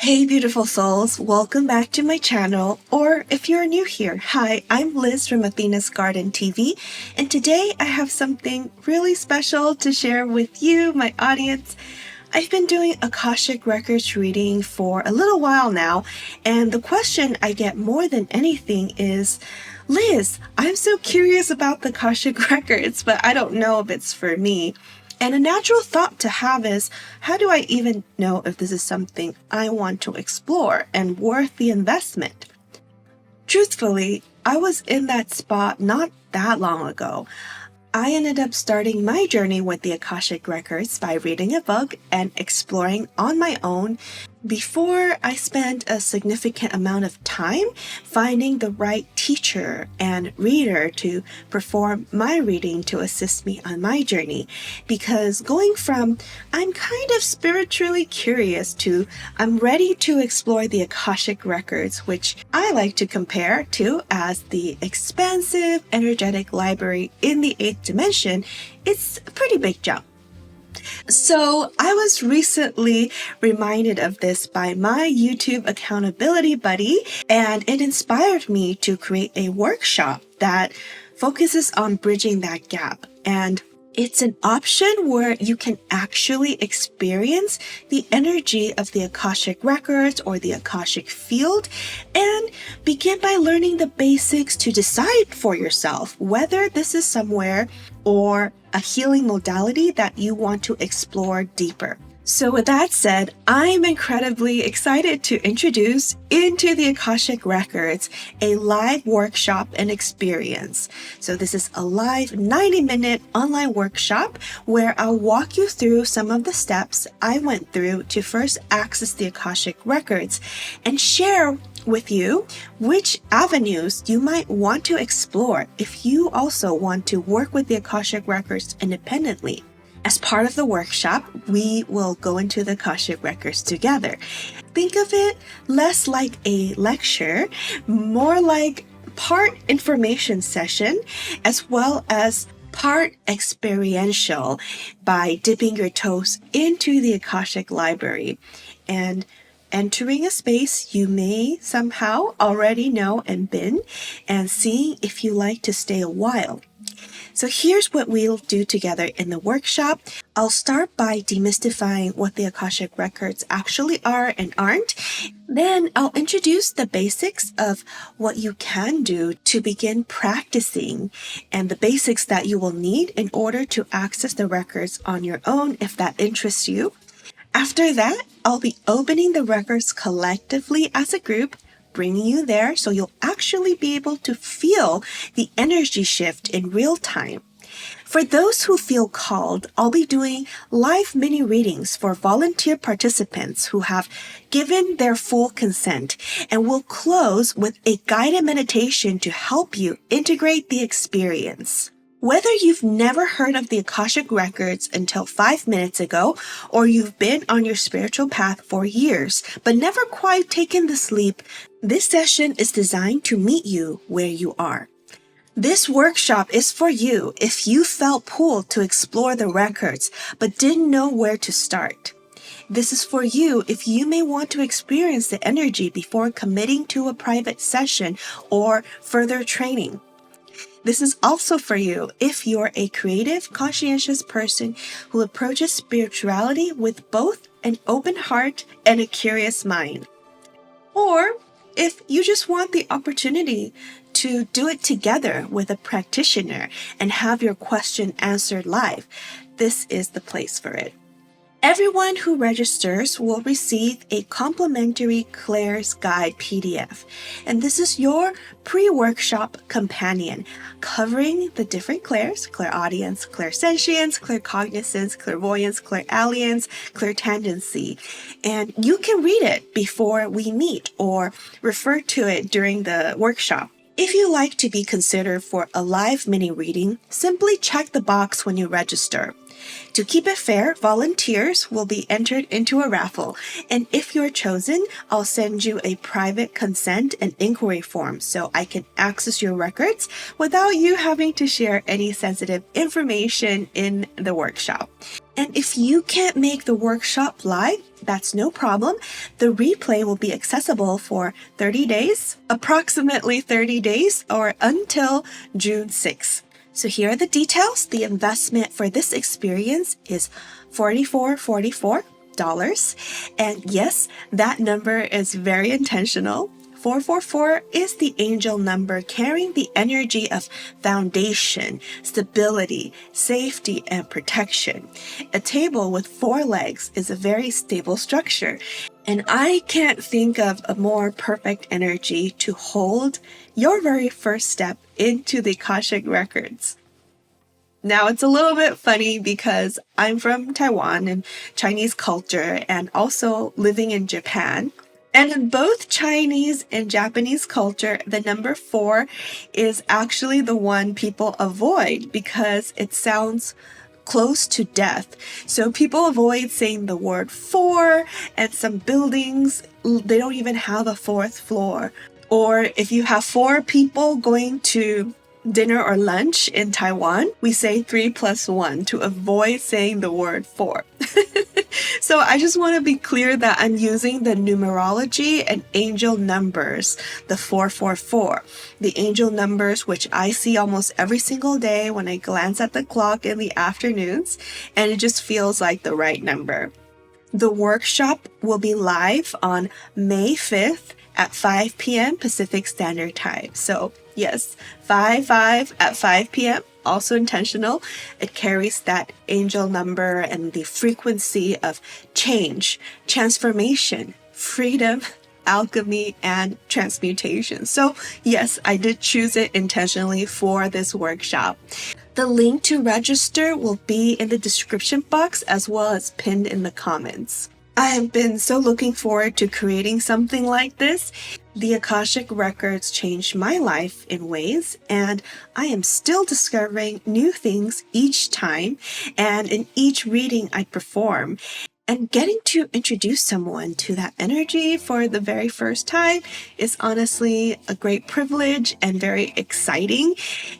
Hey beautiful souls, welcome back to my channel, or if you're new here, hi, I'm Liz from Athena's Garden TV, and today I have something really special to share with you, my audience. I've been doing Akashic Records reading for a little while now, and the question I get more than anything is, Liz, I'm so curious about the Akashic Records, but I don't know if it's for me. And a natural thought to have is, how do I even know if this is something I want to explore and worth the investment? Truthfully, I was in that spot not that long ago. I ended up starting my journey with the Akashic Records by reading a book and exploring on my own before I spent a significant amount of time finding the right teacher and reader to perform my reading to assist me on my journey. Because going from I'm kind of spiritually curious to I'm ready to explore the Akashic Records, which I like to compare to as the expansive energetic library in the 8th dimension, it's a pretty big jump. So I was recently reminded of this by my YouTube accountability buddy, and it inspired me to create a workshop that focuses on bridging that gap. And it's an option where you can actually experience the energy of the Akashic Records or the Akashic field and begin by learning the basics to decide for yourself whether this is somewhere or a healing modality that you want to explore deeper. So with that said, I'm incredibly excited to introduce Into the Akashic Records, a live workshop and experience. So this is a live 90-minute online workshop where I'll walk you through some of the steps I went through to first access the Akashic Records and share with you which avenues you might want to explore if you also want to work with the Akashic Records independently. As part of the workshop, we will go into the Akashic Records together. Think of it less like a lecture, more like part information session, as well as part experiential by dipping your toes into the Akashic Library and entering a space you may somehow already know and been, and seeing if you like to stay a while. So here's what we'll do together in the workshop. I'll start by demystifying what the Akashic Records actually are and aren't. Then I'll introduce the basics of what you can do to begin practicing and the basics that you will need in order to access the records on your own if that interests you. After that, I'll be opening the records collectively as a group, bringing you there so you'll actually be able to feel the energy shift in real time. For those who feel called, I'll be doing live mini readings for volunteer participants who have given their full consent, and we'll close with a guided meditation to help you integrate the experience. Whether you've never heard of the Akashic Records until 5 minutes ago, or you've been on your spiritual path for years but never quite taken this leap, this session is designed to meet you where you are. This workshop is for you if you felt pulled to explore the records but didn't know where to start. This is for you if you may want to experience the energy before committing to a private session or further training. This is also for you if you're a creative, conscientious person who approaches spirituality with both an open heart and a curious mind. Or if you just want the opportunity to do it together with a practitioner and have your question answered live, this is the place for it. Everyone who registers will receive a complimentary Claire's Guide PDF, and this is your pre-workshop companion covering the different Claires: clairaudience, clairsentience, claircognizance, clairvoyance, clairalience, clairtangency, and you can read it before we meet or refer to it during the workshop. If you like to be considered for a live mini reading, simply check the box when you register. To keep it fair, volunteers will be entered into a raffle, and if you're chosen, I'll send you a private consent and inquiry form so I can access your records without you having to share any sensitive information in the workshop. And if you can't make the workshop live, that's no problem. The replay will be accessible for 30 days, approximately 30 days, or until June 6th. So here are the details. The investment for this experience is $44.44. And yes, that number is very intentional. 444 is the angel number carrying the energy of foundation, stability, safety, and protection. A table with 4 legs is a very stable structure. And I can't think of a more perfect energy to hold your very first step into the Akashic Records. Now, it's a little bit funny because I'm from Taiwan and Chinese culture and also living in Japan. And in both Chinese and Japanese culture, the number 4 is actually the one people avoid because it sounds close to death. So people avoid saying the word 4, and some buildings, they don't even have a 4th floor. Or if you have 4 people going to dinner or lunch in Taiwan, we say 3 + 1 to avoid saying the word 4. So I just want to be clear that I'm using the numerology and angel numbers, the 444, the angel numbers which I see almost every single day when I glance at the clock in the afternoons, and it just feels like the right number. The workshop will be live on May 5th at 5 p.m. Pacific Standard Time. So yes, 5 at 5 p.m. Also intentional. It carries that angel number and the frequency of change, transformation, freedom, alchemy, and transmutation. So yes, I did choose it intentionally for this workshop. The link to register will be in the description box as well as pinned in the comments. I have been so looking forward to creating something like this. The Akashic Records changed my life in ways, and I am still discovering new things each time and in each reading I perform. And getting to introduce someone to that energy for the very first time is honestly a great privilege and very exciting.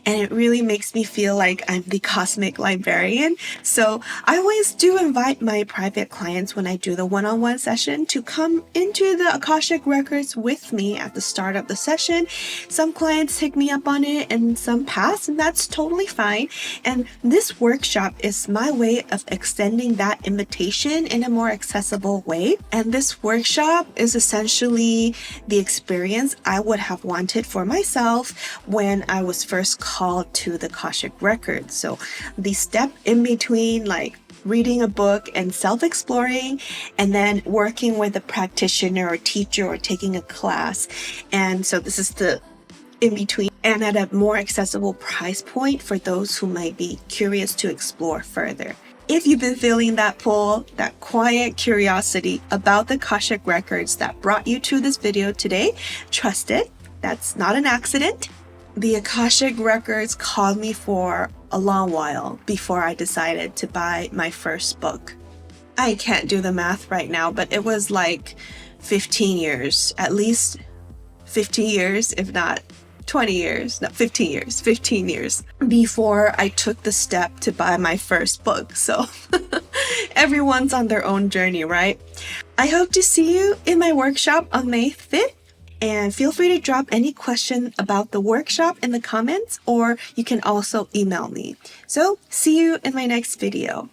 And it really makes me feel like I'm the cosmic librarian. So I always do invite my private clients when I do the one-on-one session to come into the Akashic Records with me at the start of the session. Some clients take me up on it and some pass, and that's totally fine. And this workshop is my way of extending that invitation in a more accessible way. And this workshop is essentially the experience I would have wanted for myself when I was first called to the Akashic Records. So the step in between, like reading a book and self-exploring, and then working with a practitioner or teacher or taking a class. And so this is the in between, and at a more accessible price point for those who might be curious to explore further. If you've been feeling that pull, that quiet curiosity about the Akashic Records that brought you to this video today, trust it. That's not an accident. The Akashic Records called me for a long while before I decided to buy my first book. I can't do the math right now, but it was like 15 years, at least 15 years, if not 20 years, no, 15 years before I took the step to buy my first book. So everyone's on their own journey, right? I hope to see you in my workshop on May 5th. And feel free to drop any question about the workshop in the comments, or you can also email me. So see you in my next video.